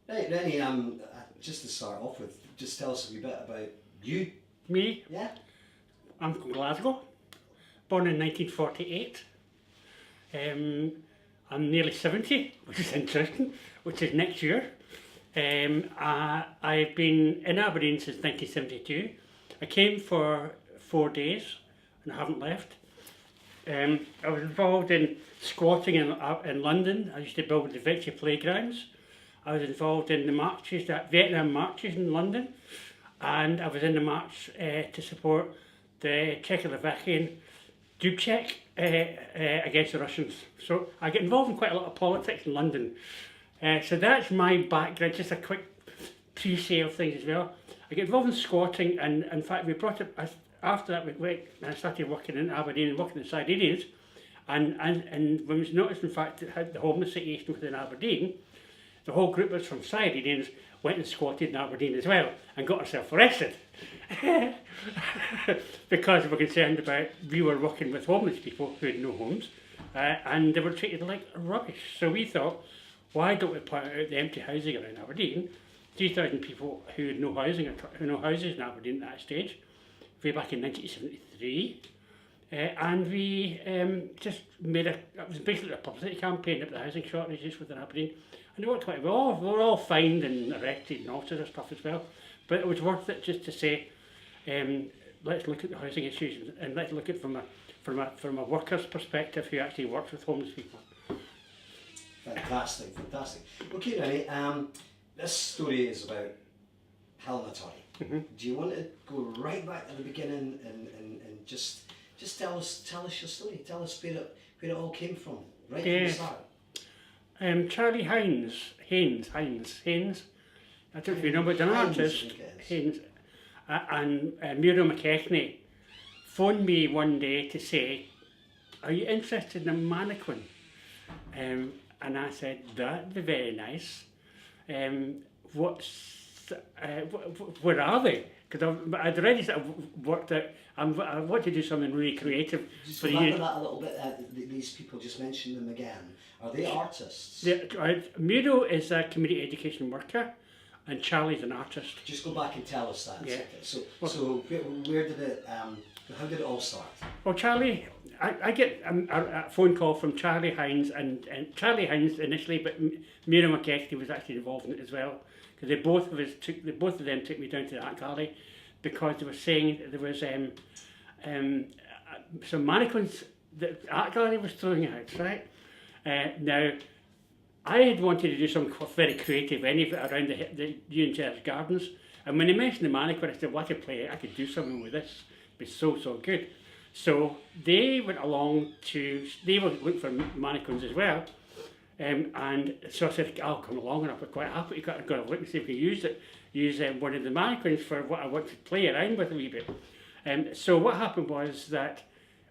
Right, Rennie, just to start off with, just tell us a wee bit about you. Me, Yeah? I'm from Glasgow, born in 1948. Um, I'm nearly 70, which is interesting, which is next year. I've been in Aberdeen since 1972. I came for 4 days and I haven't left. I was involved in squatting in London. I used to build the victory playgrounds. I was involved in the marches, the Vietnam marches in London, and I was in the march to support the Czechoslovakian Dubček against the Russians. So I get involved in quite a lot of politics in London. So that's my background, just a quick pre-sale thing as well. I get involved in squatting, and in fact we brought it, after that we went, and I started working in Aberdeen and working in Sardinians, and when we noticed in fact it had the homeless situation within Aberdeen, the whole group was from Sardinians went and squatted in Aberdeen as well and got ourselves arrested because we were concerned about we were working with homeless people who had no homes and they were treated like rubbish. So we thought, why don't we point out the empty housing around Aberdeen? 3,000 people who had no housing, no houses in Aberdeen at that stage, way back in 1973. And we just made it was basically a publicity campaign about the housing shortages within Aberdeen. And it worked quite well. We were all fined and arrested and all sorts of stuff as well. But it was worth it just to say, let's look at the housing issues and let's look at it from a worker's perspective who actually works with homeless people. Fantastic, fantastic. Okay, Rennie, this story is about Helena Torrey. Mm-hmm. Do you want to go right back to the beginning and just tell us your story? Tell us where it all came from, right from the start. Charlie Haynes, I don't know if you know, but an artist, Haynes, and Muriel McKechnie phoned me one day to say, are you interested in a mannequin? And I said, that'd be very nice. Where are they? Because I'd already sort of worked out, I want to do something really creative. Just go back to that a little bit, these people, just mention them again. Are they artists? Muriel is a community education worker and Charlie's an artist. Just go back and tell us that. Yeah. So where did it, how did it all start? Well, Charlie, I get a phone call from Charlie Hines and Charlie Hines initially, but Muriel McKechnie was actually involved in it as well. Because both of them took me down to the art gallery because they were saying there was some mannequins that the art gallery was throwing out, right? Now, I had wanted to do something very creative around the Union Gardens, and when they mentioned the mannequin, I said, well, I could do something with this. It'd be so good. So they went along they were looking for mannequins as well. And so I said, I'll come along, and I'll be quite happy to go and look and see if we can use one of the mannequins for what I want to play around with a wee bit. So what happened was that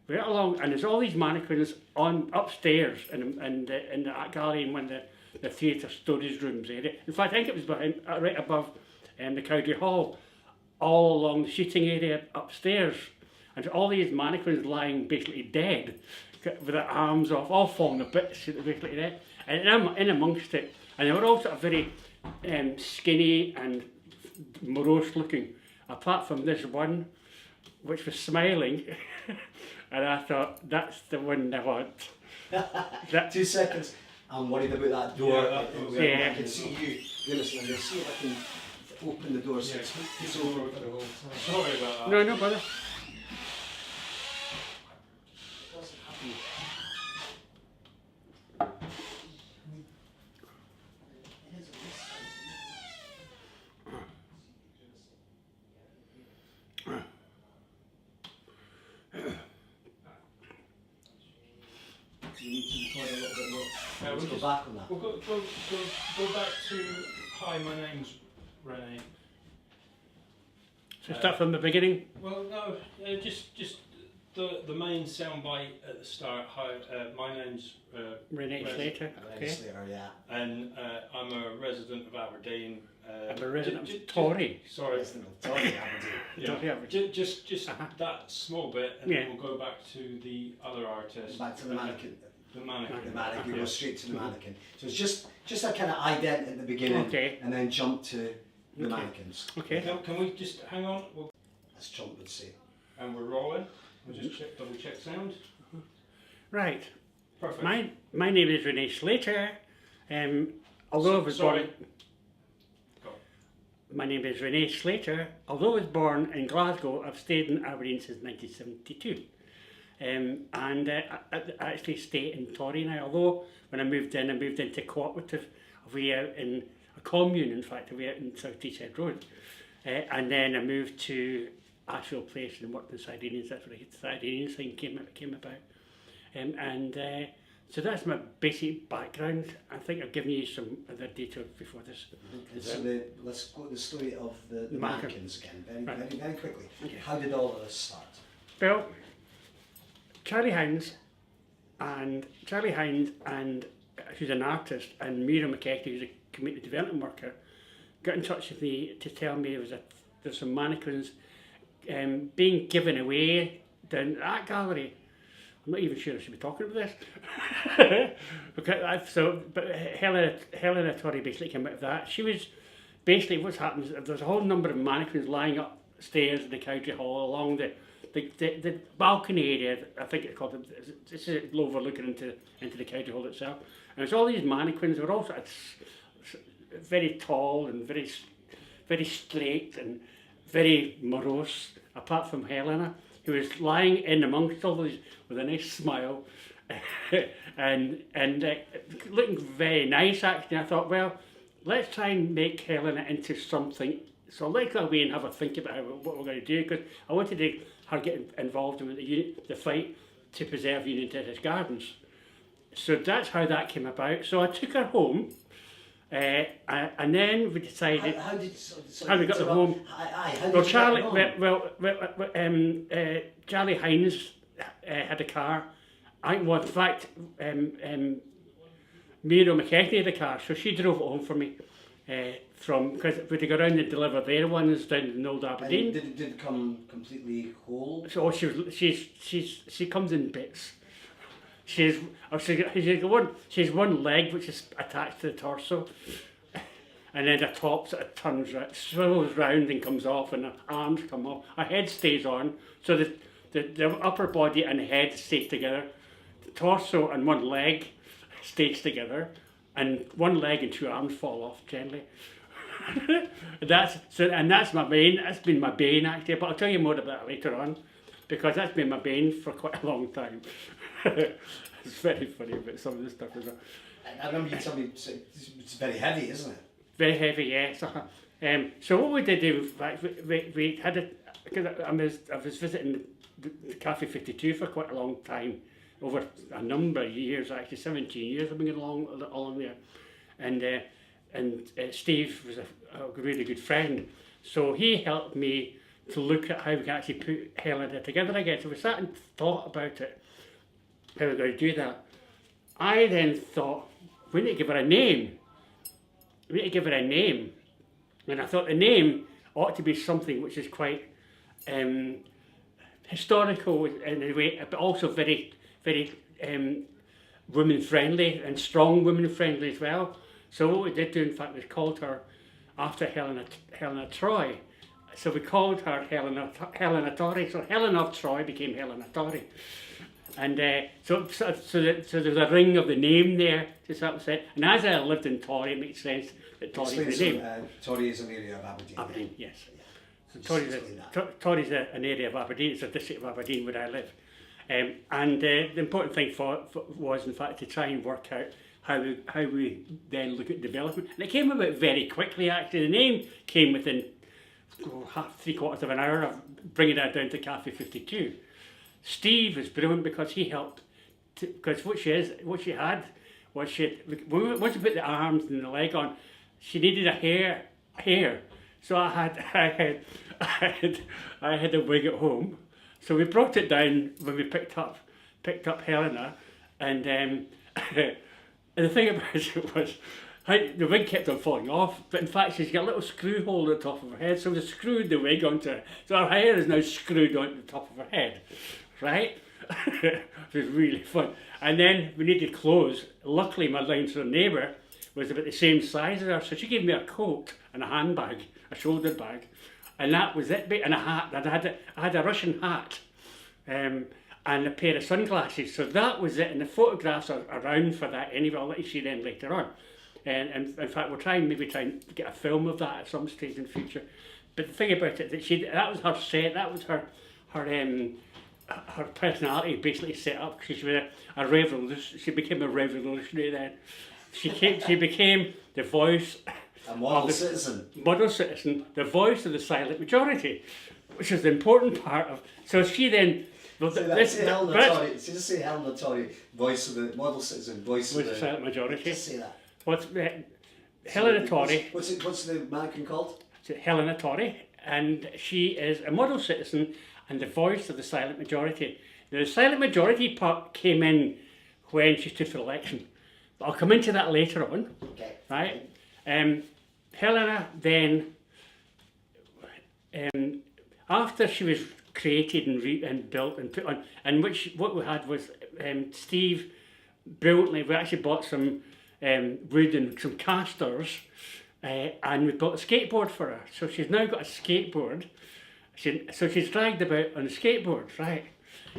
we went along, and there's all these mannequins upstairs in the art gallery in one of the theatre storage rooms area. In fact, I think it was right above the Cowdray Hall, all along the shooting area upstairs. And all these mannequins lying basically dead, with their arms off, all falling to bits, basically dead. And in amongst it, and they were all sort of very skinny and morose looking, apart from this one, which was smiling. And I thought, that's the one I want. 2 seconds. I'm worried about that door. Yeah. I can see you. Goodness, I'm going to see if I can open the door. So it's over for the whole time. Sorry about that. No bother. Doesn't happen. You need to record a little bit more. Let's go back on that. We'll go back to, hi, my name's Rennie. So start from the beginning. Well, no, just the main soundbite at the start. Hi, my name's Renee Slater. Okay. Slater, yeah. and I'm a resident of Aberdeen. I'm a resident of Tory. Sorry. Resident of Tory, Aberdeen. Yeah. Tory Aberdeen. Just that small bit, and Yeah. then we'll go back to the other artist. Back to the mannequin. The mannequin. The mannequin, Yeah. go straight to the mannequin. So it's just a kind of ident at the beginning, Okay. and then jump to the Okay. mannequins. Okay. Can we just hang on? As Trump would say. And we're rolling. We'll just double check sound. Right. Perfect. My name is Renee Slater. Although I was Sorry. born, my name is Renee Slater. Although I was born in Glasgow, I've stayed in Aberdeen since 1972. And I actually stay in Torry now. Although when I moved into cooperative, way out in a commune. In fact, way out in South Deeshead Road. And then I moved to Ashfield Place and worked in Sardinians. That's where the Sardinians thing came about. So that's my basic background. I think I've given you some other details before this. So let's go to the story of the Mannequin. mannequins again, Right. very quickly. Okay. How did all of this start? Well, Charlie Hines, who's an artist, and Mira McKechnie, who's a community development worker, got in touch with me to tell me there's some mannequins being given away down at the art gallery. I'm not even sure I should be talking about this. But Helena Torrey basically came out of that. She was basically, what's happened is there's a whole number of mannequins lying upstairs in the County Hall along the balcony area. I think it's called. This is overlooking into the County Hall itself. And it's all these mannequins. They're all very tall and very straight and very morose. Apart from Helena, who was lying in amongst all these with a nice smile and looking very nice actually. I thought, well, let's try and make Helena into something. So let's go away and have a think about what we're going to do, because I wanted her get involved in the fight to preserve Union Terrace Gardens. So that's how that came about. So I took her home. And then we decided How we got them home. How did Well, you Charlie, get them home? Charlie Hines had a car. In fact, Mira McKechnie had a car, so she drove it home for me. Because we go around and deliver their ones down in Old Aberdeen. And did it come completely whole? So she comes in bits. She's one leg which is attached to the torso, and then the top sort of turns right, swivels round and comes off, and her arms come off. Her head stays on, so the upper body and head stays together. The torso and one leg stays together, and one leg and two arms fall off gently. That's my bane. That's been my bane actually, but I'll tell you more about that later on, because that's been my bane for quite a long time. It's very funny about some of this stuff as well. I remember you telling me it's very heavy, isn't it? Very heavy, yes. So what we did do, in fact, we had a, because I was visiting the Cafe 52 for quite a long time, over a number of years, actually 17 years I've been along there, and Steve was a really good friend, so he helped me to look at how we can actually put Helena together again. So we sat and thought about it, how we're going to do that. I then thought, we need to give her a name. And I thought the name ought to be something which is quite historical in a way, but also very, very women friendly and strong women friendly as well. So what we did do, in fact, was called her after Helena Troy. So we called her Helena Torrey. So Helena of Troy became Helena Torrey. And so there's a ring of the name there, to some extent. And as I lived in Torrey, it makes sense that Torrey is the name. Torrey is an area of Aberdeen. Aberdeen, yes. So Just Torrey's an area of Aberdeen. It's a district of Aberdeen where I live. And the important thing was, in fact, to try and work out how we then look at development. And it came about very quickly, actually. The name came within three-quarters of an hour of bringing that down to Cafe 52. Steve is brilliant because he helped, because what she had was once you put the arms and the leg on, she needed a hair. So I had a wig at home. So we brought it down when we picked up Helena, and and the thing about it was, the wig kept on falling off, but in fact she's got a little screw hole at the top of her head, so we screwed the wig onto her. So her hair is now screwed onto the top of her head, right? It was really fun. And then we needed clothes. Luckily, my downstairs neighbour was about the same size as her, so she gave me a coat and a handbag, a shoulder bag, and that was it. And a hat. I had a Russian hat, and a pair of sunglasses. So that was it. And the photographs are around for that anyway. I'll let you see them later on. And in fact, we'll try and get a film of that at some stage in the future. But the thing about it, that was her set. That was her personality basically set up. She was a revolutionary. She became a revolutionary then. She became the voice. A model citizen. Model citizen, the voice of the silent majority, which is the important part of. So she then. Well, Just say Helen Tory, voice of the model citizen, voice of the silent majority. Just say that. What's Helena Tory? What's the mannequin called? Helena Tory, and she is a model citizen and the voice of the silent majority. Now, the silent majority part came in when she stood for election. But I'll come into that later on. Okay. Right? Helena then, after she was created and built and put on, and what we had was Steve brilliantly, we actually bought some wood and some casters, and we built a skateboard for her. So she's now got a skateboard. So she's dragged about on a skateboard, right,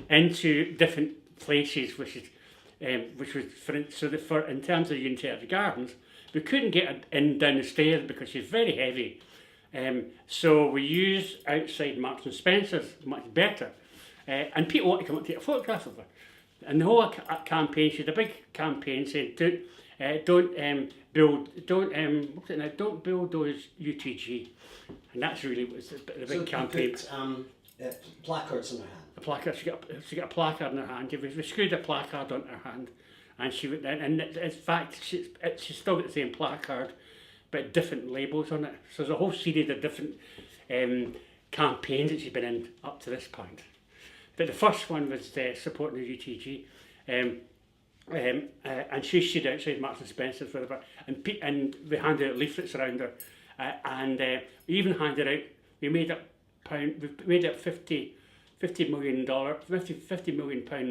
into different places, which was for in terms of Unitarian Gardens, we couldn't get her in down the stairs because she's very heavy. So we use outside Marks and Spencer's, much better, and people want to come and take a photograph of her. And the whole campaign, she had a big campaign saying, don't build those UTG, and that's really was the big campaign. Put, placards in her hand. A placard. She got a placard in her hand. We screwed a placard on her hand, and and in fact she's still got the same placard, but different labels on it. So there's a whole series of different campaigns that she's been in up to this point. But the first one was supporting the UTG. And she stood outside Marks and Spencer's with her, and we handed out leaflets around her, and we even handed out. We made up £50 million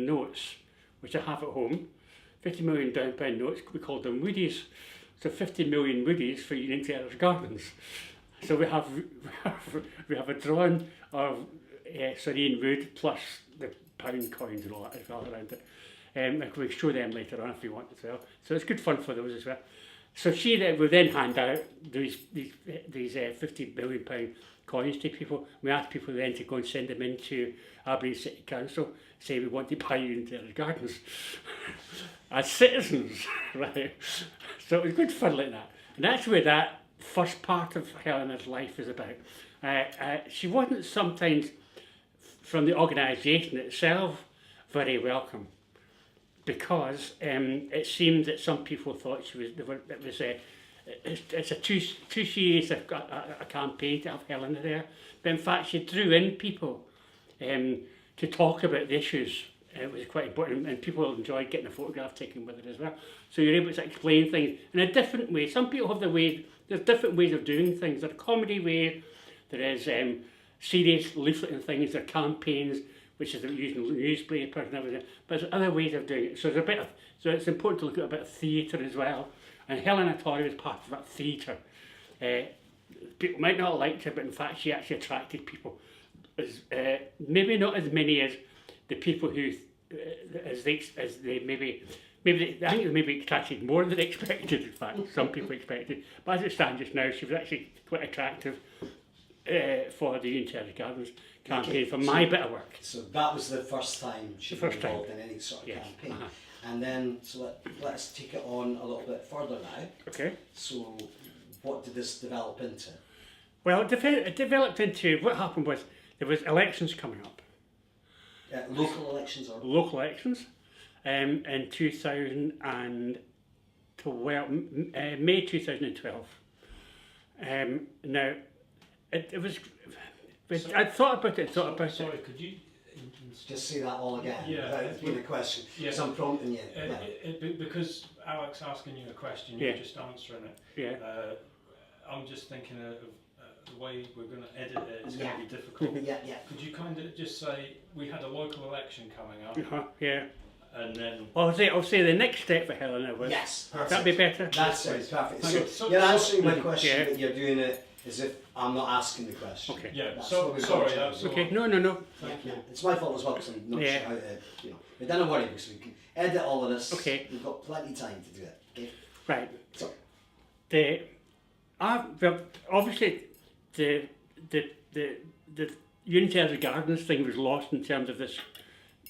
notes, which I have at home. £50 million notes. We called them Woodies. So 50 million Woodies for Unitarian Gardens. So we have a drawing of Serene Wood plus the pound coins and all that as well around it. We'll show them later on if you want as well. So it's good fun for those as well. So she will then hand out these £50 million coins to people. We ask people then to go and send them into Aberdeen City Council, say we want to buy Unitarian Gardens as citizens, right? So it was good fun like that. And that's where that first part of Helena's life is about. She wasn't sometimes, from the organisation itself, very welcome, because it seemed that some people thought it's too serious a campaign to have Helena there. But in fact, she drew in people to talk about the issues. It was quite important, and people enjoyed getting a photograph taken with it as well. So you're able to explain things in a different way. Some people have there's different ways of doing things. There's a comedy way, there is serious leafleting things, there are campaigns, which is using newspapers and everything. But there's other ways of doing it. So so it's important to look at a bit of theatre as well. And Helena Tory was part of that theatre. People might not have liked her, but in fact she actually attracted people. Maybe not as many as the people who, I think they attracted more than they expected. In fact, some people expected. But as it stands just now, she was actually quite attractive for the Unitarian Gardens campaign, for my bit of work. So that was the first time she was involved in any sort of campaign. Uh-huh. And then, so let's take it on a little bit further now. Okay. So what did this develop into? Well, it developed into, what happened was, there was elections coming up. Local elections or? Local elections in 2012, May 2012. Now, it was, I thought about it, Sorry, could you just say that all again? Yeah. Without being a question. Yeah. Because I'm prompting you. because Alex asking you a question, Yeah. you're just answering it. Yeah. I'm just thinking of the way we're going to edit it is Yeah. going to be difficult. Yeah, yeah. Could you kind of just say we had a local election coming up, Yeah. and then I'll say the next step for Helena was. Yes, perfect. That'd be better. That's it, perfect. Thank you. So So- you're so- answering my question, Yeah. but you're doing it as if I'm not asking the question. Okay. yeah. That's So what we've sorry, got to that's do. all. Okay. No. Thank you. Yeah, it's my fault as well because I'm not Yeah. sure how to, you know. But don't worry because we can edit all of this. Okay. We've got plenty of time to do it. Okay. Right. So Well, obviously, the Unitarian Gardens thing was lost in terms of this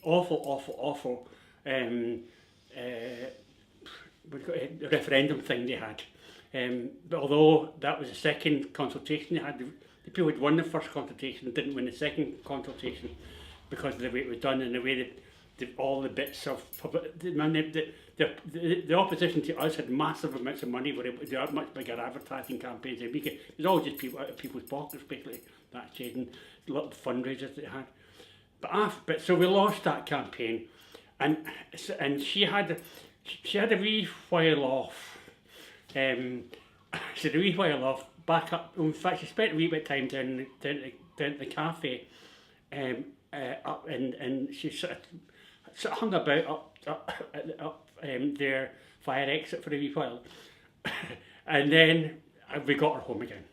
awful referendum thing they had. But although that was the second consultation they had, the people who'd won the first consultation didn't win the second consultation because of the way it was done and the way that all the bits of public, the opposition to us had massive amounts of money, they had much bigger advertising campaigns. It was all just people out of people's pockets, basically. That stage, and little fundraisers they had. But so we lost that campaign, and she had a wee while off. She had a wee while off back up. In fact, she spent a wee bit of time down at the cafe, up and she sort of hung about up their fire exit for a wee while, and then we got her home again.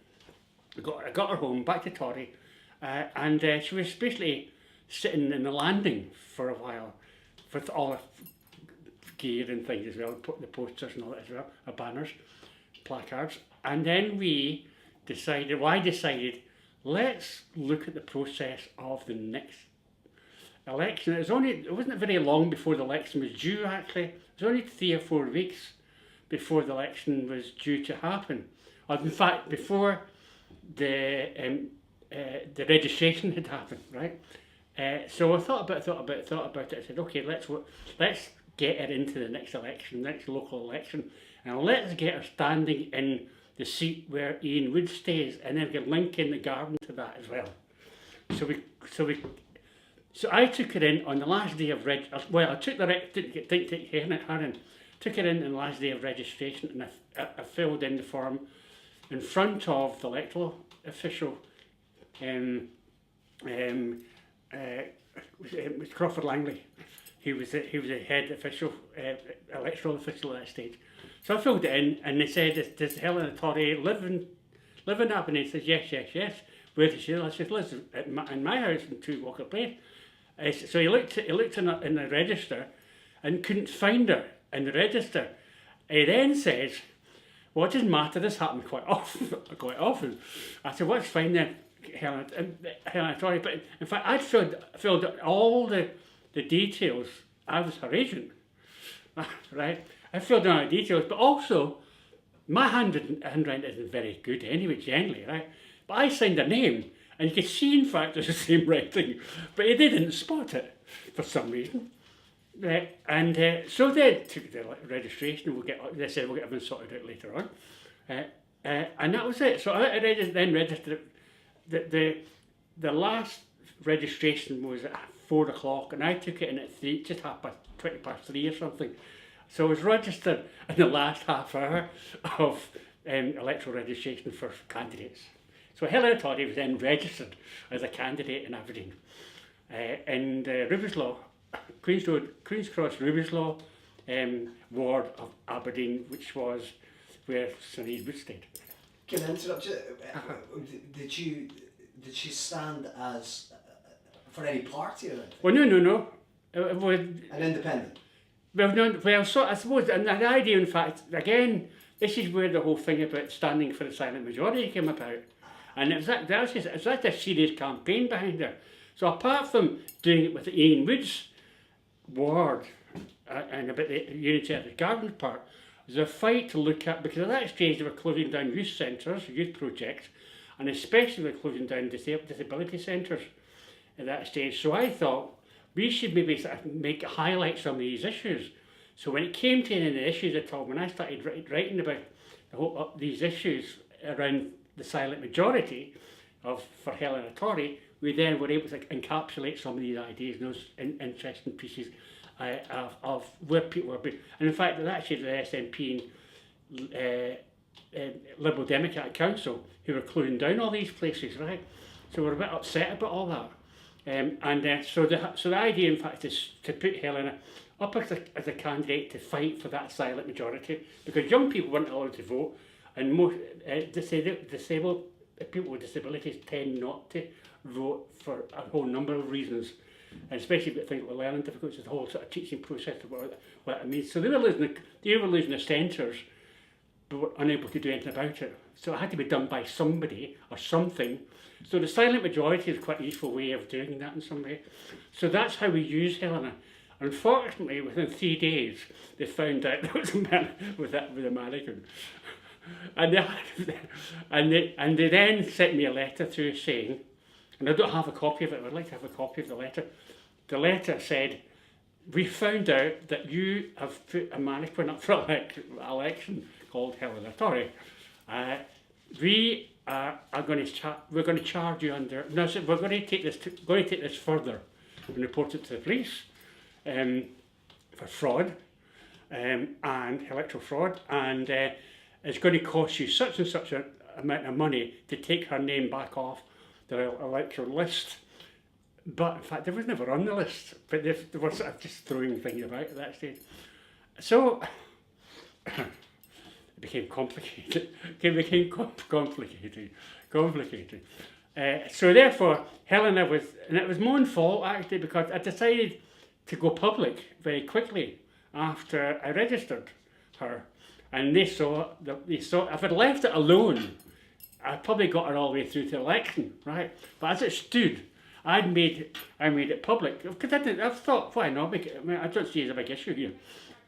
I got her home back to Torry, and she was basically sitting in the landing for a while with all her gear and things as well, the posters and all that as well, her banners, placards, and then I decided, let's look at the process of the next election. It wasn't very long before the election was due. Actually, it was only 3 or 4 weeks before the election was due to happen. Or in fact, before the registration had happened, right? So I thought about it. I said, okay, let's get her into the next election, next local election, and let's get her standing in the seat where Ian Wood stays, and then we can link in the garden to that as well. So I took her in on the last day of I took Herring, took her in on the last day of registration, and I filled in the form in front of the electoral official. It was Crawford Langley. He was the head official, electoral official at that stage. So I filled it in, and they said, "Does Helena Torry live in Aberdeen?" He says, "Yes. Where does she live?" I said, "Lives in my house in 2 Walker Place." So he looked in the register, and couldn't find her in the register. He then says, "Well, it doesn't matter. This happened quite often." I said, "Well, it's fine then, Helena Torry." But in fact, I'd filled out all the details. I was her agent, right? I filled in all the details, but also my handwriting isn't very good anyway, generally, right? But I signed her name, and you could see, in fact, it's the same writing, but they didn't spot it for some reason. And so they took the registration. They said we'll get everything sorted out later on, and that was it. So I then registered. The last registration was at 4 o'clock, and I took it in at 3, just 3:20 or something. So I was registered in the last half hour of electoral registration for candidates. So Helena Torry was then registered as a candidate in Aberdeen, in Rubislaw, Queen's Cross Rubislaw ward of Aberdeen, which was where Sir Ian Wood stayed. Can I interrupt you? Did she stand as for any party or anything? Well, no. An independent. So I suppose, and the idea, in fact, again, this is where the whole thing about standing for the silent majority came about. And it's like a serious campaign behind her. So apart from doing it with the Ian Woods ward and about the Unitarian Gardens part, there's a fight to look at, because at that stage they were closing down youth centres, youth projects, and especially they were closing down disability centres at that stage. So I thought we should maybe sort of highlight some of these issues. So when it came to any of the issues at all, when I started writing about these issues around the silent majority for Helena Torry, we then were able to encapsulate some of these ideas in those interesting pieces of where people were being. And in fact, actually the SNP Liberal Democratic Council who were closing down all these places, right? So we're a bit upset about all that. So the idea, in fact, is to put Helena up as a candidate to fight for that silent majority, because young people weren't allowed to vote, and most disabled people with disabilities tend not to vote for a whole number of reasons, and especially with things like learning difficulties, the whole sort of teaching process of what it means. So they were losing the centres, but were unable to do anything about it. So it had to be done by somebody or something. So the silent majority is quite a useful way of doing that in some way. So that's how we use Helena. Unfortunately, within 3 days, they found out there was a man with a mannequin. And they then sent me a letter through saying, and I don't have a copy of it, I'd like to have a copy of the letter. The letter said, we found out that you have put a mannequin up for election called Helena Torrey. We're going to charge you under. No, so we're going to take this further and report it to the police for fraud and electoral fraud, and it's going to cost you such and such an amount of money to take her name back off the electoral list. But in fact, they was never on the list. But they were sort of just throwing things about at that stage. So it became complicated. Complicated. So therefore, Helena was, and it was my own fault actually, because I decided to go public very quickly after I registered her, and they saw if I'd left it alone, I probably got her all the way through to the election, right? But as it stood, I made it public because I thought, why not make it? I mean, I don't see it as a big issue here,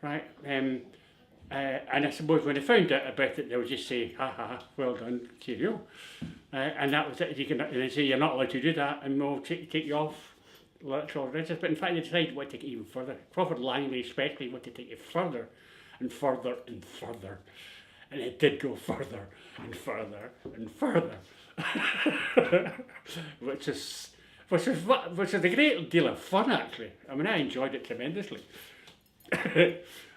right? And I suppose when they found out about it, they would just say, "Ha ha, well done, cheerio," and that was it. And they say you're not allowed to do that, and we'll take you off electoral register. But in fact, they decided to take it even further. Crawford Langley especially wanted to take it further and further and further, and it did go further and further and further, which is a great deal of fun actually. I mean, I enjoyed it tremendously.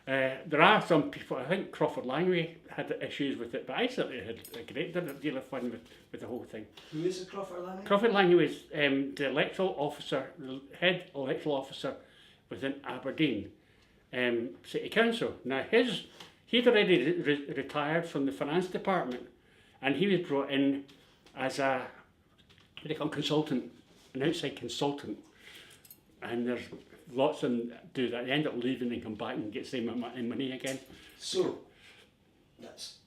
There are some people, I think Crawford Langley had issues with it, but I certainly had a great deal of fun with the whole thing. Who is it, Crawford Langley? Crawford Langley was the electoral officer, the head electoral officer within Aberdeen City Council. Now he'd already retired from the finance department, and he was brought in as a consultant, an outside consultant, and there's lots of them do that. They end up leaving and come back and get the same money again. So, let's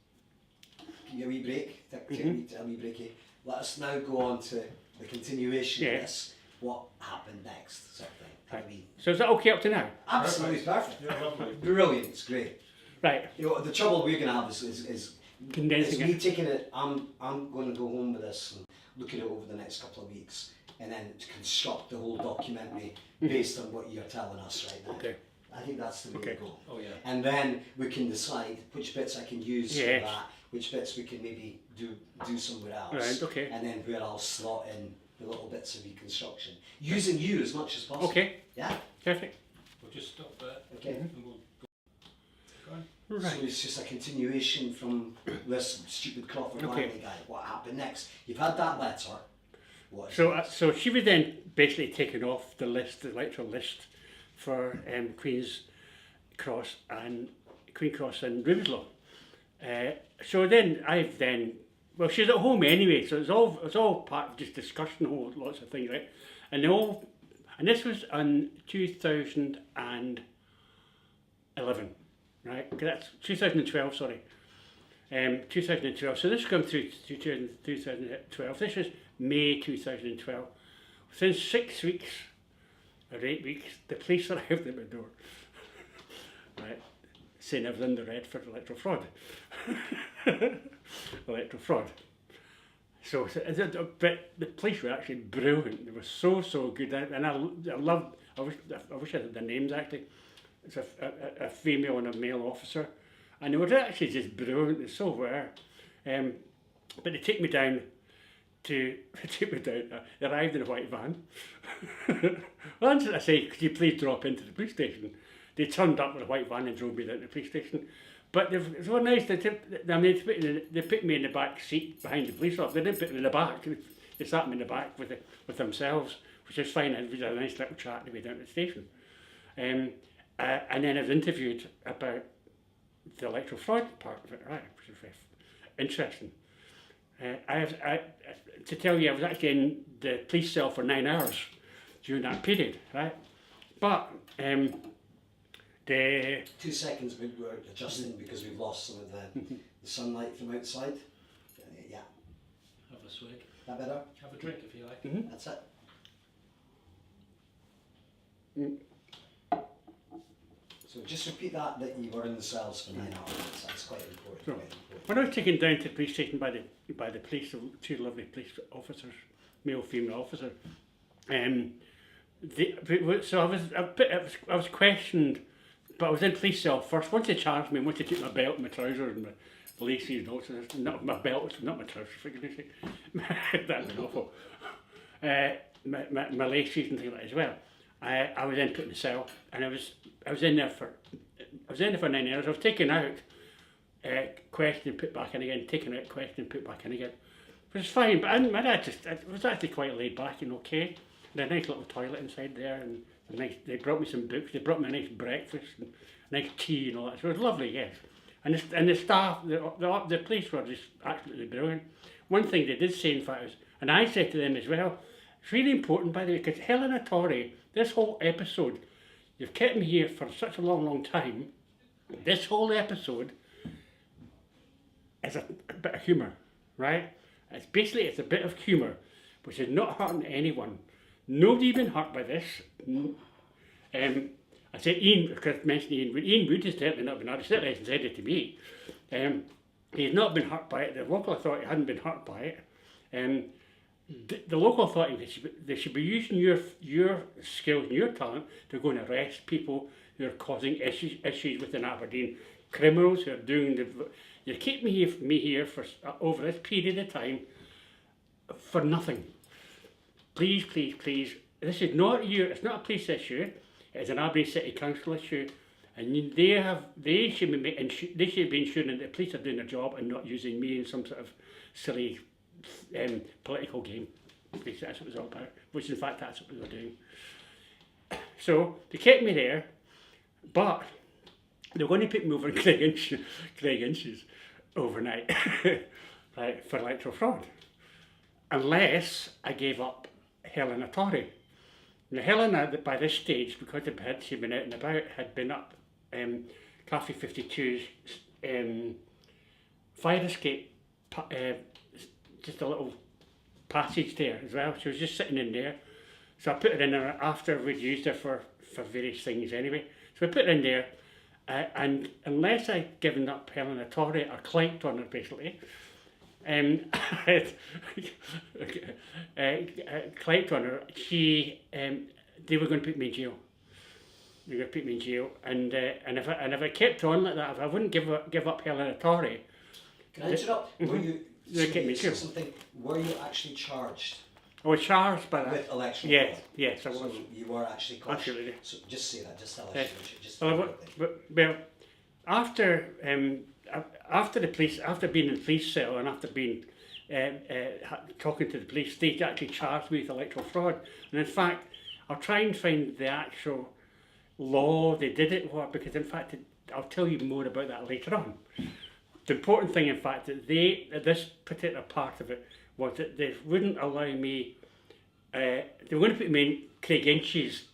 give you a wee break, take a wee breaky. Let us now go on to the continuation of this, what happened next, sort of thing. Right. So is that okay up to now? Absolutely perfect. Yeah, lovely. Brilliant, it's great. Right. You know, the trouble we're going to have is Condensing me it. taking it, I'm going to go home with this and look at it over the next couple of weeks, and then to construct the whole documentary based on what you're telling us right now. Okay. I think that's the way to go. Oh yeah. And then we can decide which bits I can use Yes. for that, which bits we can maybe do somewhere else. Right, okay. And then where I'll slot in the little bits of reconstruction. Using you as much as possible. Okay. Yeah? Perfect. We'll just stop there. Okay. And we'll go on. So Right. it's just a continuation from this stupid Crawford Okay. Langley guy. What happened next? You've had that letter. What? So she was then basically taken off the list, the electoral list, for Queen's Cross and Rubislaw. So then well, she's at home anyway, so it's all part of just discussion, lots of things, right? And this was in 2011, right? That's 2012, sorry. 2012. So this came through 2012. This was May 2012. Within 6 weeks or 8 weeks, the police arrived at my door, right, saying I was in the red for electoral fraud. Electoral fraud. So, but the police were actually brilliant. They were so good, and I loved. I wish I had the names actually. It's a female and a male officer, and they were actually just brilliant. They so were. But they took me down. They arrived in a white van. Once I say, could you please drop into the police station? They turned up with a white van and drove me down to the police station. But it's so nice. They put me in the back seat behind the police officer. They didn't put me in the back. They sat me in the back with themselves, which is fine. It was a nice little chat to be down at the station. And then I was interviewed about the electoral fraud part of it, right, which is very interesting. To tell you, I was actually in the police cell for 9 hours during that period, right? But the 2 seconds, we're adjusting because we've lost some of the sunlight from outside. Yeah, Have a swig. that better? Have a drink if you like. That's it. So just repeat that you were in the cells for 9 hours. That's quite important. Sure. Quite important. when I was taken down to the police station by the police, two lovely police officers, male, female officer, so I was questioned, but I was in police cell first. Once they charged me, once they took my belt, my trousers, and my laces, and all sorts, not my belt, not my trousers, for goodness sake. That'd been awful. My laces and things like that as well. I was then put in the cell, and I was in there for 9 hours. I was taken out, questioned, put back in again, taken out, questioned, put back in again. Which was fine, but my dad was actually quite laid back and okay. They had a nice little toilet inside there, and they brought me some books. They brought me a nice breakfast and nice tea and all that. So it was lovely, yes. And the staff, the police were just absolutely brilliant. One thing they did say, in fact, was, and I said to them as well, it's really important, by the way, because Helena Torrey, this whole episode, you've kept me here for such a long, long time. This whole episode is a bit of humour, right? It's a bit of humour, which is not hurting anyone. Nobody's been hurt by this. I said Ian, because I mentioned Ian Wood has certainly not been hurt. He certainly hasn't said it to me. He's not been hurt by it. The local authority hadn't been hurt by it. The local authority, they should be using your skills and your talent to go and arrest people who are causing issues within Aberdeen. Criminals who are doing you keep me here for over this period of time for nothing. Please, please, please. This is not it's not a police issue. It's an Aberdeen City Council issue, and they should be ensuring that the police are doing their job and not using me in some sort of silly political game. Because that's what it was all about. Which in fact that's what we were doing. So they kept me there, but they were going to put me over in Craig Inches overnight, right, for electoral fraud, unless I gave up Helena Torrey. Now Helena, by this stage, because she'd been out and about, had been up Cafe 52's fire escape, just a little passage there as well. She was just sitting in there. So I put her in there after we'd used her for various things anyway. So I put her in there, and unless I'd given up Helena Torrey or clanked on her basically, clanked on her, they were going to put me in jail. They were going to put me in jail, and if I kept on like that, if I wouldn't give up Helena Torrey. Can I interrupt? Were you? They kept me in jail. Were you actually charged? I was charged by that. With election Yes, fraud? yes, I was. So you were actually caught. Absolutely. So just say that. Just tell us. Yes. Just Well, after the police, after being in the police cell and after being talking to the police, they actually charged me with electoral fraud. And in fact, I'll try and find the actual law they did it for, because in fact I'll tell you more about that later on. The important thing, in fact, that this particular part of it was that they wouldn't allow me. They were going to put me in Craig Inches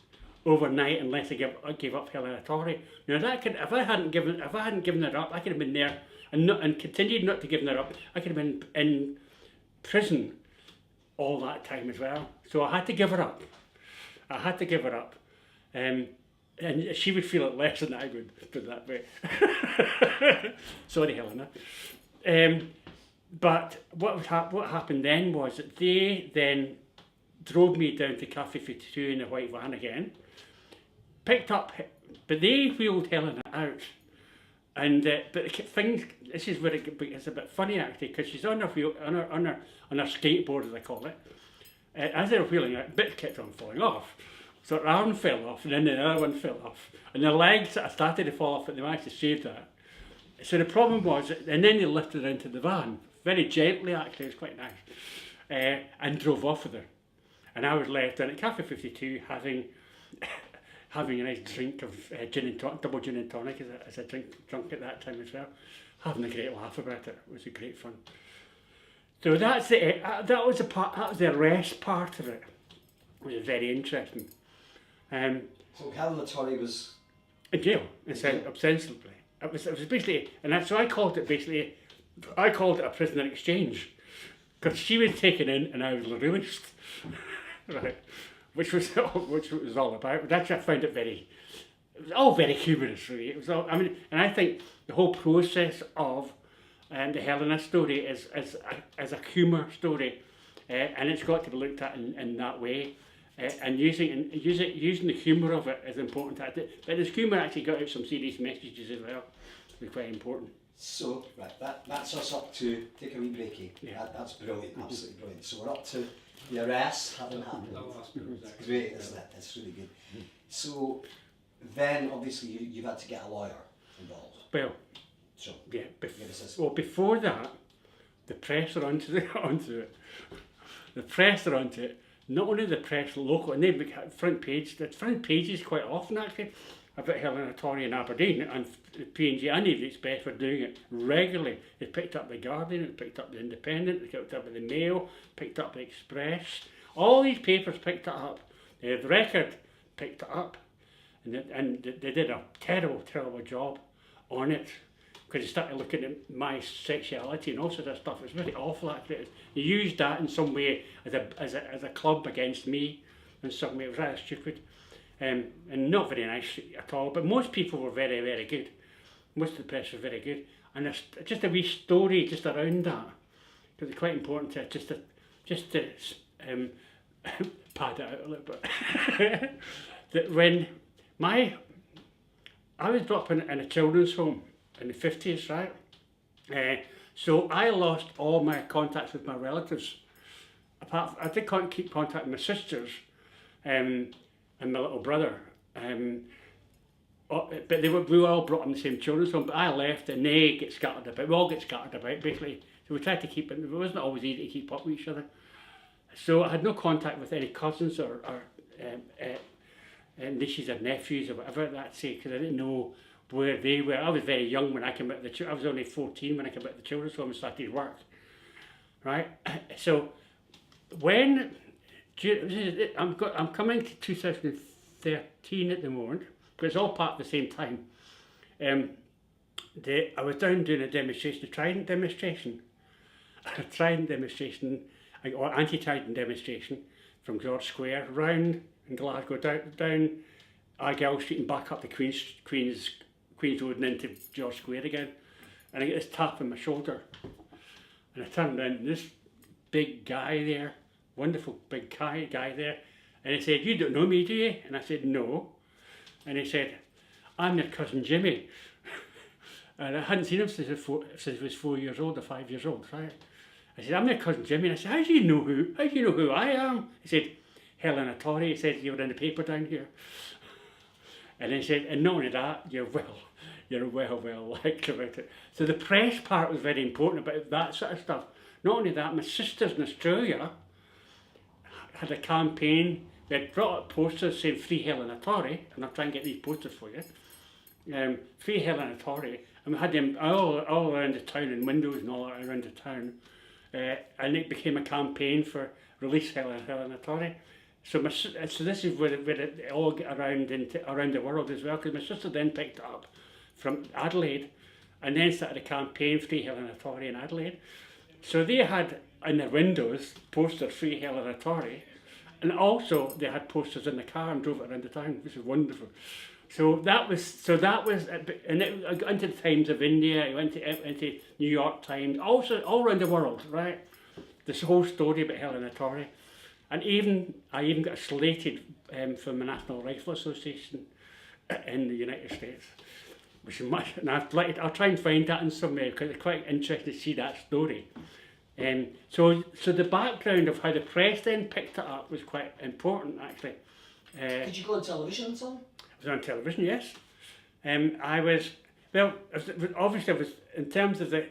overnight unless I gave up Helena Torrey. Now that could, if I hadn't given her up, I could have been there and continued not to give her up. I could have been in prison all that time as well. So I had to give her up. And she would feel it less than I would, put it that way. Sorry, Helena. But what happened then was that they then drove me down to Cafe 52 in a white van again, picked up, but they wheeled Helena out. And but things, this is where it's a bit funny actually, because she's on her skateboard, as I call it. As they were wheeling out, bits kept on falling off. So her arm fell off, and then the other one fell off. And the legs started to fall off, but they managed to save that. so the problem was, and then they lifted her into the van, very gently actually, it was quite nice, and drove off with her. And I was left in at Cafe 52 having having a nice drink of gin and tonic, double gin and tonic as a drunk at that time as well, having a great laugh about it. It was a great fun. So that's that was the arrest part of it. It was very interesting. So Helen Torrey was in jail, ostensibly. It was basically, and that's so I called it a prisoner exchange, because she was taken in and I was released, right? Which was all about. But actually, I found it was all very humorous, really. It was all, I mean, and I think the whole process of the Helena story is a humour story, and it's got to be looked at in that way. And using the humour of it is important. But this humour actually got out some serious messages as well. It's quite important. So right, that's us up to take a wee breaky. Yeah. That's brilliant, absolutely brilliant. So we're up to the arrest having happened. It's great, isn't it? It's really good. So then obviously you've had to get a lawyer involved. Well, So yeah. give us Well, before that, the press are onto it. The press are onto it. Not only the press local, and they make front pages quite often actually about Helena Torrey in Aberdeen, and P&G and Evening Express were doing it regularly. They picked up the Guardian, they picked up the Independent, they picked up the Mail, picked up the Express. All these papers picked it up. The Record picked it up, and they did a terrible job on it, because they started looking at my sexuality and all sorts of stuff. It was really awful actually. They used that in some way as a club against me in some way. It was rather stupid, and not very nice at all. But most people were very, very good. Most of the press was very good, and there's just a wee story just around that, because it's quite important to just to pad it out a little bit. That when I was brought up in a children's home in the 50s, right? So I lost all my contacts with my relatives. I did keep contact with my sisters and my little brother. But we were all brought up in the same children's home, but I left and they get scattered about. We all get scattered about, basically. So we tried to keep it. It wasn't always easy to keep up with each other. So I had no contact with any cousins or nieces or nephews or whatever that's say, because I didn't know where they were. I was very young when I came out of I was only 14 when I came out of the children's home and started work. Right? So when I'm coming to 2013 at the moment, because it's all part of the same time. I was down doing a demonstration, a Trident demonstration, or anti-Trident demonstration from George Square round in Glasgow, down Argyll Street and back up the Queen's Road and into George Square again. And I get this tap on my shoulder, and I turned around and this big guy there, wonderful big guy there, and he said, "You don't know me, do you?" And I said, "No." And he said, "I'm your cousin Jimmy." And I hadn't seen him since he was 4 years old or 5 years old, right? I said, "I'm your cousin Jimmy." And I said, How do you know who I am? He said, "Helena Torrey." He said, "You were in the paper down here." And he said, "And not only that, you're well liked about it." So the press part was very important about that sort of stuff. Not only that, my sisters in Australia had a campaign. They had brought up posters saying "Free Helena Torrey," and I'll try and get these posters for you. Free Helena Torrey, and we had them all around the town, in windows and all around the town. And it became a campaign for release Helena Torrey. So this is where it all got around the world as well, because my sister then picked it up from Adelaide, and then started a campaign Free Helena Torrey in Adelaide. So they had in their windows posters Free Helena Torrey. And also they had posters in the car and drove it around the town, which was wonderful. So that was, and it got into the Times of India, it went into New York Times, also all around the world, right? This whole story about Helena Torrey. And I even got slated from the National Rifle Association in the United States, which is much, and I'll try and find that in some way, because it's quite interesting to see that story. So the background of how the press then picked it up was quite important, actually. Did you go on television and so on? I was on television, yes. I was Well, obviously, it was in terms of the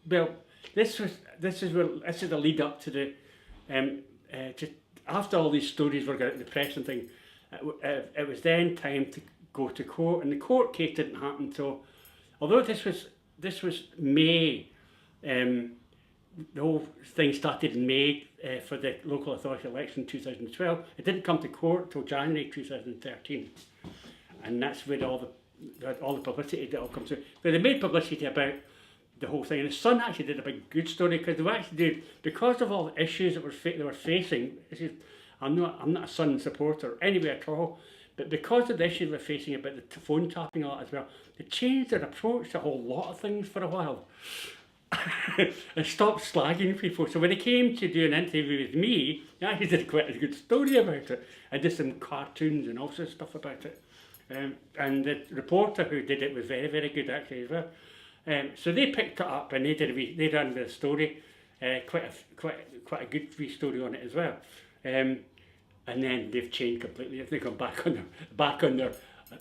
well. This is the lead up to the just after all these stories were getting the press and thing. It was then time to go to court, and the court case didn't happen until, although this was May. The whole thing started in May for the local authority election in 2012. It didn't come to court till January 2013, and that's where all the publicity that all comes through. But they made publicity about the whole thing, and the Sun actually did a big good story because they were actually did, because of all the issues that they were facing. I'm not a Sun supporter anywhere at all, but because of the issues they were facing about the phone tapping a lot as well, they changed their approach to a whole lot of things for a while. And stopped slagging people. So when they came to do an interview with me, they actually did quite a good story about it. I did some cartoons and all sorts of stuff about it. And the reporter who did it was very, very good actually as well. So they picked it up and they ran the story, quite a good wee story on it as well. And then they've changed completely. They've gone back on their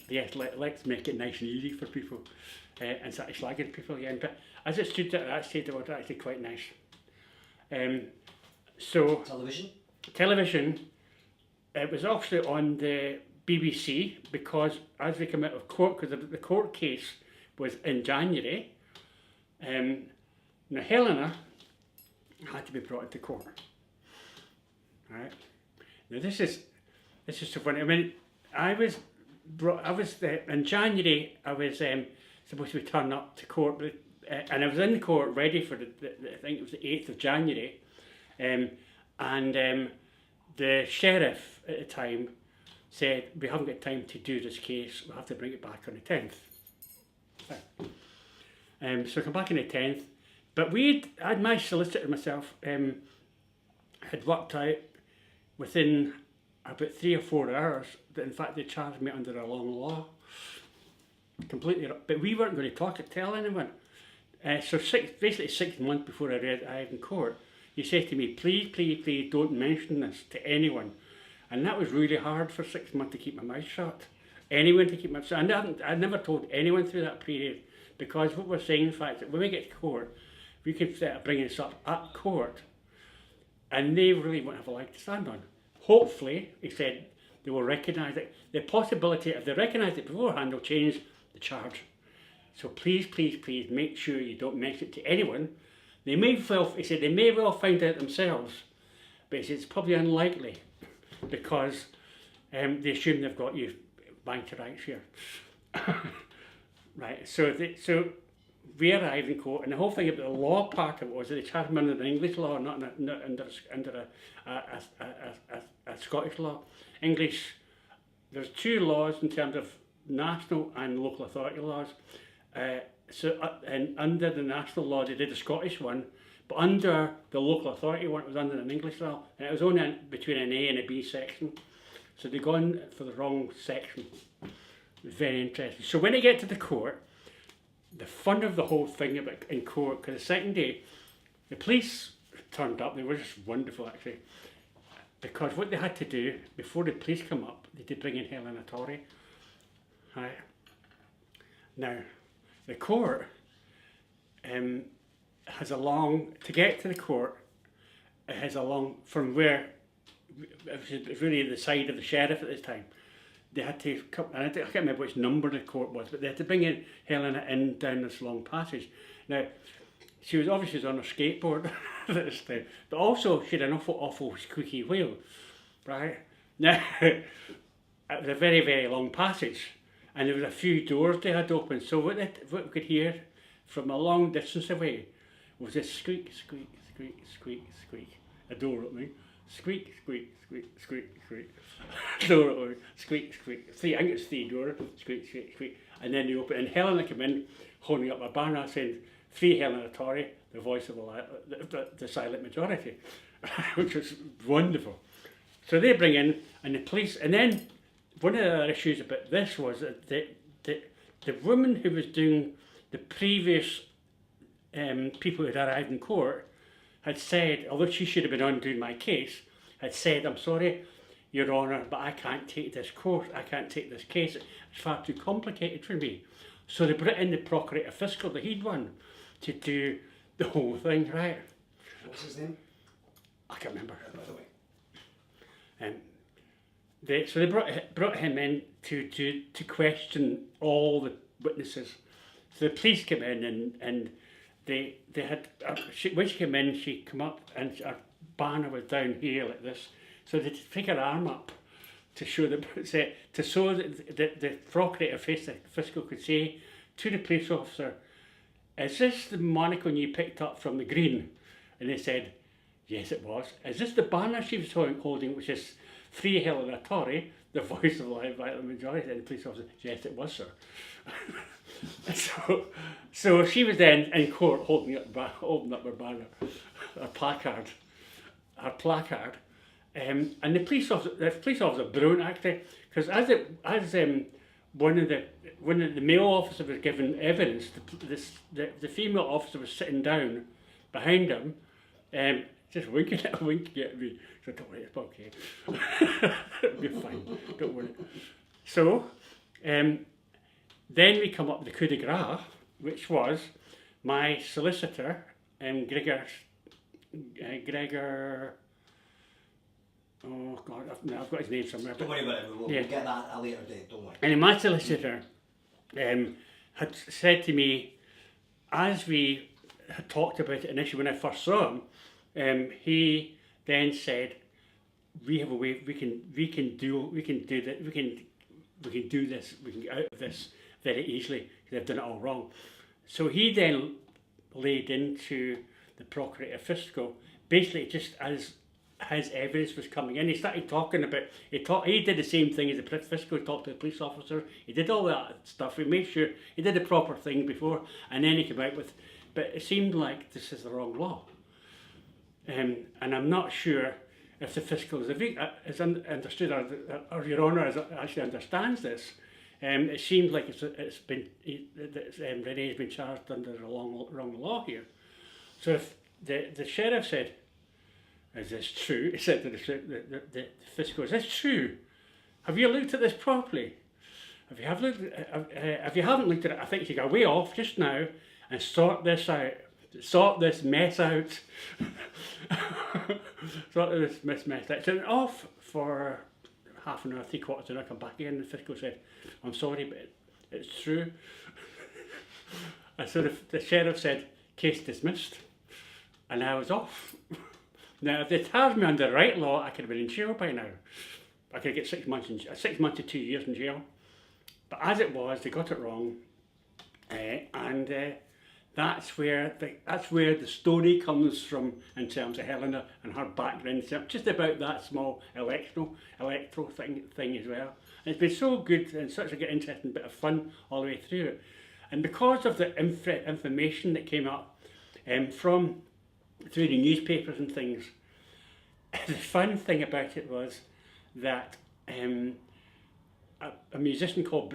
yes, let's make it nice and easy for people, and started slagging people again. But as it stood at that stage, it was actually quite nice. So television, it was actually on the BBC because as we come out of court, because the court case was in January. Now Helena had to be brought into court. Right. Now this is so funny. I mean, in January. I was supposed to be turning up to court, but, and I was in court ready for I think it was the 8th of January, and the sheriff at the time said we haven't got time to do this case. We'll have to bring it back on the 10th. So I come back on the 10th, but I had my solicitor myself had worked out within about 3 or 4 hours that in fact they charged me under a long law. Completely, but we weren't going to tell anyone. So basically 6 months before I arrived in court, he said to me, please don't mention this to anyone. And that was really hard for 6 months to keep my mouth shut. Anyone to keep my mouth shut. I never told anyone through that period, because what we're saying in fact, that when we get to court, we can start bringing this up at court, and they really won't have a leg to stand on. Hopefully, he said, they will recognise it. The possibility, if they recognise it beforehand, they'll change the charge. So please make sure you don't mention it to anyone. He said they may well find out themselves, but he said it's probably unlikely because they assume they've got you bang to rights here. Right, so we arrived in court, and the whole thing about the law part of it was that they charged me under the English law, not under a Scottish law. English, there's 2 laws in terms of national and local authority laws. And under the national law they did the Scottish one, but under the local authority one it was under an English law, and it was only between an A and a B section. So they'd gone for the wrong section. It was very interesting. So when I get to the court, the fun of the whole thing in court, because the second day the police turned up. They were just wonderful actually, because what they had to do before the police come up, they did bring in Helena Torrey. Right. Now, the court has to get to the court, it has from where, it was really the side of the sheriff at this time, they had to come, and I can't remember which number the court was, but they had to bring in Helena down this long passage. Now, she was obviously on a skateboard at this time, but also she had an awful squeaky wheel, right? Now, it was a very, very long passage, and there was a few doors they had open, so what we could hear from a long distance away was this squeak, squeak, squeak, squeak, squeak, a door opening, squeak, squeak, squeak, squeak, squeak, door opening, squeak, squeak, I think it's 3 doors, squeak, squeak, squeak, and then they open, and Helena came in holding up a banner saying, "Free Helena Torrey, the voice of the silent majority," which was wonderful. So they bring in, and the police, and then one of the other issues about this was that the woman who was doing the previous people who had arrived in court had said, although she should have been on doing my case, had said, "I'm sorry, Your Honour, but I can't take this course, I can't take this case, it's far too complicated for me." So they brought in the Procurator Fiscal, the he'd one, to do the whole thing, right? What's his name? I can't remember. By the way. So they brought him in to question all the witnesses. So the police came in and they had, when she came in, she came up and her banner was down here like this. So they take her arm up to show that the Procurator Fiscal could say to the police officer, "Is this the monocle you picked up from the Green?" And they said, "Yes, it was." "Is this the banner she was holding, which is Free Helena Tory, the voice of the violent majority?" And the police officer, "Yes, it was, sir." so she was then in court holding up her banner, her placard, and the police officer brilliant actually, because as one of the male officers was given evidence, the female officer was sitting down behind him, just winking at me. So don't worry, it's okay. It'll be fine. Don't worry. So, then we come up with the coup de grace, which was my solicitor, Gregor. Oh God, I've got his name somewhere. Don't worry about it. We'll get that at a later date. Don't worry. And my solicitor had said to me, as we had talked about it initially when I first saw him, he then said, "We have a way. We can do that. We can do this. We can get out of this very easily because they've done it all wrong." So he then laid into the Procurator Fiscal, basically just as his evidence was coming in. He started talking about, he did the same thing as the Fiscal, he talked to the police officer, he did all that stuff, he made sure he did the proper thing before, and then he came out with, but it seemed like this is the wrong law. And I'm not sure if the Fiscal is understood, or Your Honour actually understands this. It seems like Renee's been charged under the wrong law here. So if the sheriff said, "Is this true?" He said to the Fiscal, "Is this true? Have you looked at this properly? If you haven't looked at it, I think you should go way off just now and sort this out. Sort this mess out." Sort this mess out. So off for half an hour, 3/4 hour, I come back in, and the Fiscal said, "I'm sorry, but it's true." And so the sheriff said, "Case dismissed," and I was off. Now, if they charged me under the right law, I could have been in jail by now. I could get 6 months to 2 years in jail. But as it was, they got it wrong, and that's where the story comes from in terms of Helena and her background, just about that small electoral thing as well. And it's been so good and such a good, interesting bit of fun all the way through it. And because of the information that came up through the newspapers and things, the fun thing about it was that a musician called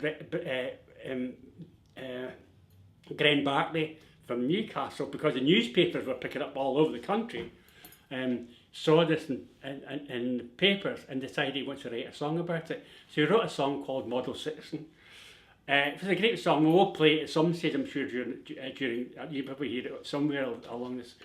Gren Bartley from Newcastle, because the newspapers were picking up all over the country, saw this in the papers and decided he wants to write a song about it. So he wrote a song called Model Citizen. It was a great song. We will play it at some stage, I'm sure, during you probably hear it somewhere along this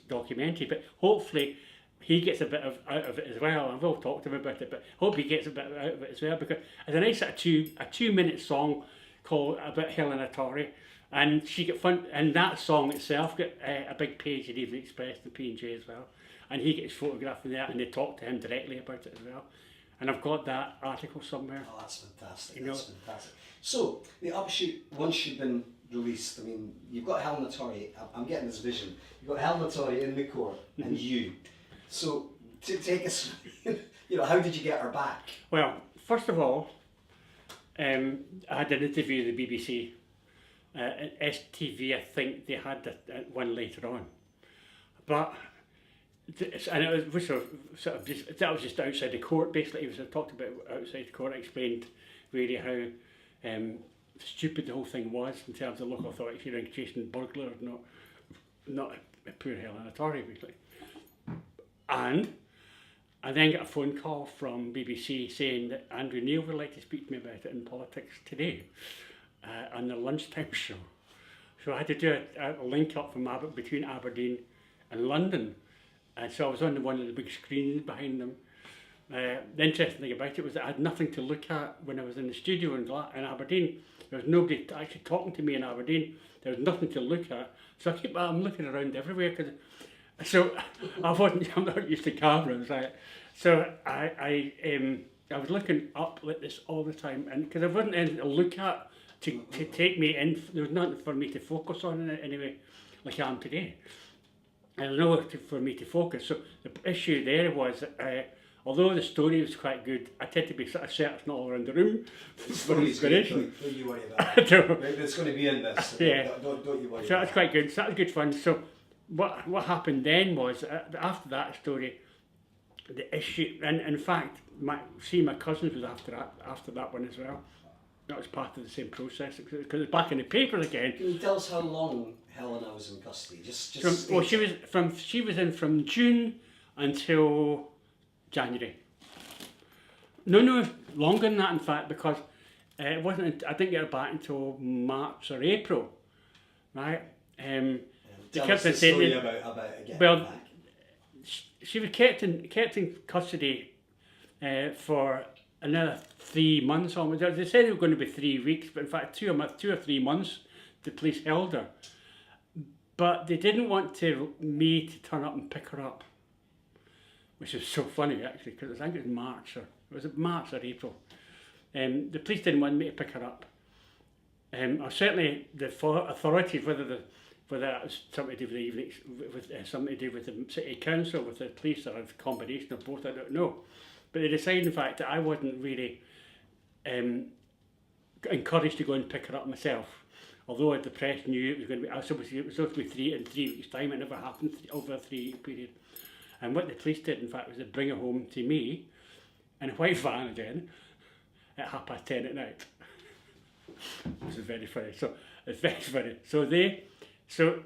documentary, but hopefully he gets a bit out of it as well. I've all talked to him about it, but hope he gets a bit out of it as well, because it's a nice a 2-minute song called about Helena Tory, and she got fun, and that song itself got a big page in Evening Express and P&J as well, and he gets photographed in there, and they talk to him directly about it as well. And I've got that article somewhere. Oh, that's fantastic. That's fantastic. So, the Upshoot, once you've been released, I mean, you've got Helena Tory, I'm getting this vision, you've got Helena Tory in the court, and you. So, to take us, how did you get her back? Well, first of all, I had an interview with the BBC. STV, I think they had one later on. But, and it was that was just outside the court, basically. It was talked about outside the court. I explained really how stupid the whole thing was in terms of local authorities, chasing burglars, not a poor Helena Tory, basically. And I then got a phone call from BBC saying that Andrew Neil would like to speak to me about it in Politics Today. on the lunchtime show. So I had to do a link up from between Aberdeen and London. And so I was on one of the big screens behind them. The interesting thing about it was that I had nothing to look at when I was in the studio in Aberdeen. There was nobody actually talking to me in Aberdeen. There was nothing to look at. So I'm looking around everywhere. So I'm not used to cameras. So I was looking up like this all the time, and because there wasn't anything to look at to take me in, there was nothing for me to focus on in it anyway, like I am today. And there's nowhere for me to focus. So the issue there was that although the story was quite good, I tend to be sort of searching all around the room for inspiration. Don't you worry about it. It's going to be in this. Yeah. Don't you worry. So that's quite good. So that was good fun. So what happened then was after that story, the issue, and in fact, my cousins was after that one as well. That was part of the same process because it's back in the paper again. Can you tell us how long Helena was in custody? She was in from June until January. No, longer than that in fact, because it wasn't. I didn't get her back until March or April, right? Tell us the story about getting back. She was kept in custody for another 3 months almost. They said it was going to be 3 weeks, but in fact 2 or 3 months the police held her. But they didn't want me to turn up and pick her up, which is so funny actually, because I think it was March or April. The police didn't want me to pick her up. Or certainly the authorities, whether that was something to do with the evenings, something to do with the city council, with the police, or a combination of both, I don't know. But they decided, in fact, that I wasn't really encouraged to go and pick her up myself. Although the press knew it was going to be, it was supposed to be in 3 weeks' time. It never happened over a 3-week period. And what the police did, in fact, was to bring her home to me in a white van again at 10:30 at night. This is very funny. So it's very funny. So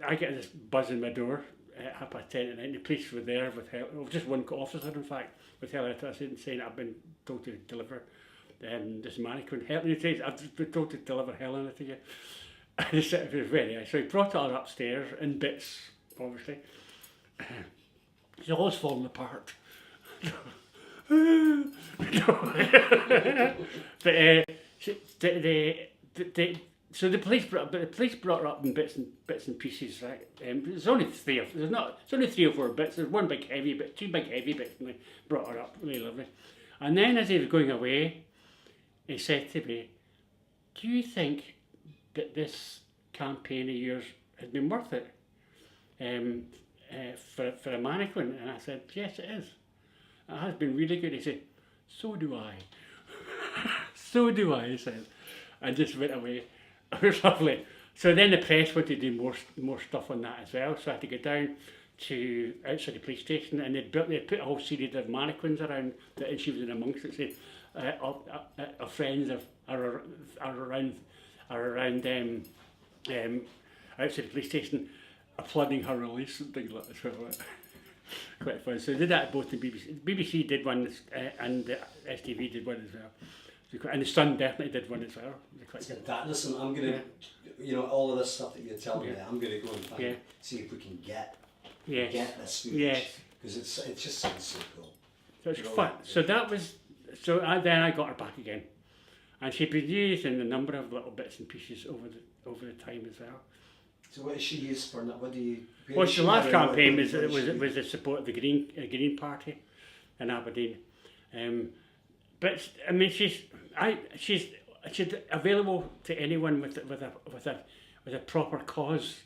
I get this buzz in my door at 10:30 at night. The police were there with just one officer, in fact, with Helena saying I've been told to deliver this mannequin. He says I've been told to deliver Helena to you. And it was very nice. So he brought her upstairs in bits, obviously. She's always falling apart. But so the police brought her up in bits and pieces, right? There's only 3 or 4 bits. There's one big heavy bit, 2 big heavy bits, and they brought her up, really lovely. And then as he was going away, he said to me, "Do you think that this campaign of yours has been worth it for a mannequin?" And I said, "Yes, it is. It has been really good." He said, "So do I." "So do I," he said, and just went away. It was lovely. So then the press wanted to do more stuff on that as well. So I had to go down to outside the police station, and they put a whole series of mannequins around that, and she was in amongst it. Saying, our friends are around outside the police station, applauding her release and things like that. So, quite fun. So they did that at both the BBC. BBC did one, and the STV did one as well. And the Sun definitely did one as well. Listen, I'm gonna, all of this stuff that you're telling me, I'm gonna go and see if we can get this footage, because it just sounds so cool. So it's fun. So that was. So then I got her back again, and she'd been used in a number of little bits and pieces over the time as well. So what is she used for? What do you? Well, the last campaign was the support of the Green Party in Aberdeen. But I mean, she's available to anyone with a proper cause,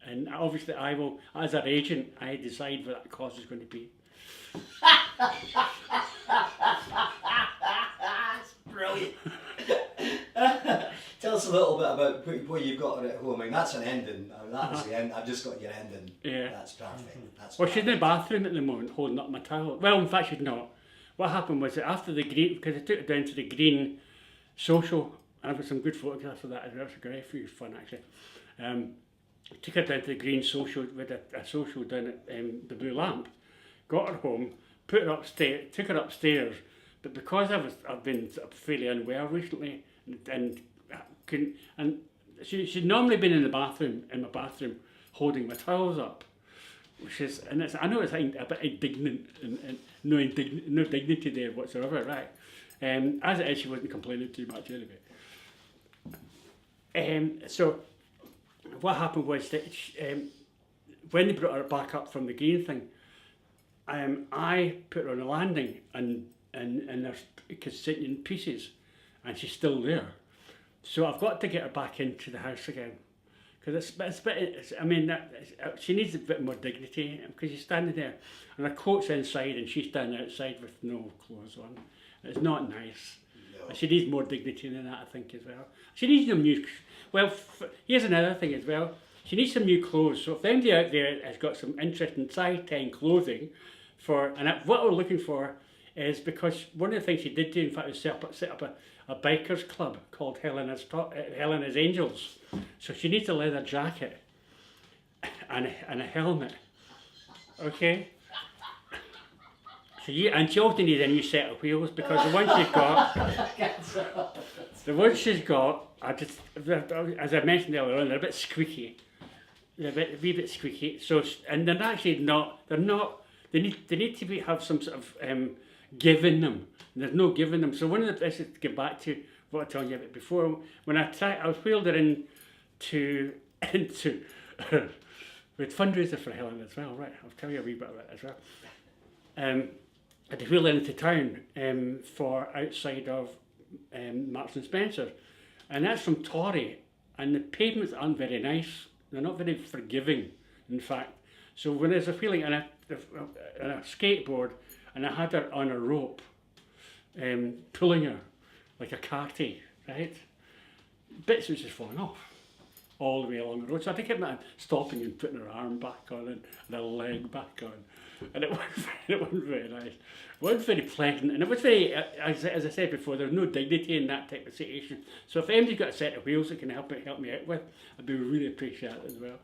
and obviously I will, as her agent, I decide what that cause is going to be. That's brilliant. Tell us a little bit about what you've got at home. I mean, that's an ending. That was the end. I've just got your ending. Yeah. That's perfect. She's in the bathroom at the moment, holding up my towel. Well, in fact, she's not. What happened was that after the Green, because I took it down to the Green Social, and I've got some good photographs of that as well. It's great fun actually. Took her down to the Green Social with a social down at the Blue Lamp. Got her home, put her upstairs, took her upstairs. But because I've been fairly unwell recently, and couldn't, and she'd normally been in my bathroom, holding my towels up, which is, and it's, I know it's a bit indignant and no dignity there whatsoever, right? As it is, she wasn't complaining too much anyway. So what happened was that when they brought her back up from the green thing, I put her on a landing and there's sitting in pieces, and she's still there. So I've got to get her back into the house again, because she needs a bit more dignity, because she's standing there and her coat's inside and she's standing outside with no clothes on. It's not nice. No. And she needs more dignity than that, I think, as well. She needs some new. Well, here's another thing as well. She needs some new clothes. So if anybody out there has got some interesting size 10 clothing what we're looking for is, because one of the things she did do, in fact, was set up a bikers club called Helena's Angels. So she needs a leather jacket and a helmet. Okay? And she also needs a new set of wheels, because the ones she's got, as I mentioned earlier on, they're a bit squeaky. They're a wee bit squeaky. So, and they're actually not. They're not. They need to have some sort of give in them. And there's no give in them. So one of the things to get back to what I was telling you about before, when I was wheeled her into with fundraiser for Helen as well. Right, I'll tell you a wee bit about that as well. I had to wheel into town for outside of Marks and Spencer, and that's from Torry, and the pavements aren't very nice. They're not very forgiving, in fact. So when there's a wheeling and a skateboard, and I had her on a rope, pulling her like a carty, right? Bits was just falling off all the way along the road. So I had to keep stopping and putting her arm back on and her leg back on. And it wasn't very nice. It wasn't very pleasant, and it was very, as I said before, there's no dignity in that type of situation. So if anybody's got a set of wheels that can help me out with, I'd be really appreciative as well.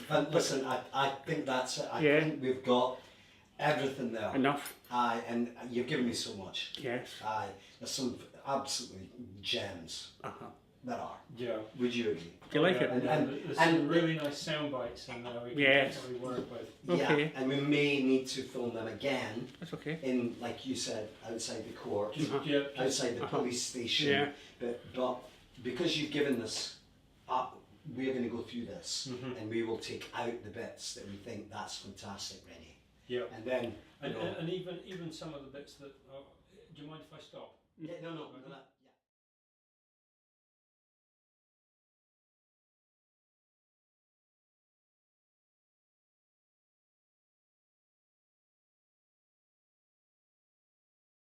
But listen, I think that's it. I think we've got everything there. Enough. And you've given me so much. Yes. There's some absolutely gems. That are. Yeah. Would you agree? Do you like it? There's some really nice sound bites in there we can definitely work with. Okay. Yeah, and we may need to film them again. That's okay. In, like you said, outside the court, outside the police station. Yeah. But because you've given this up, we're going to go through this, and we will take out the bits that we think that's fantastic, Rennie. Yeah. And then. And even some of the bits that. Do you mind if I stop? Yeah, no.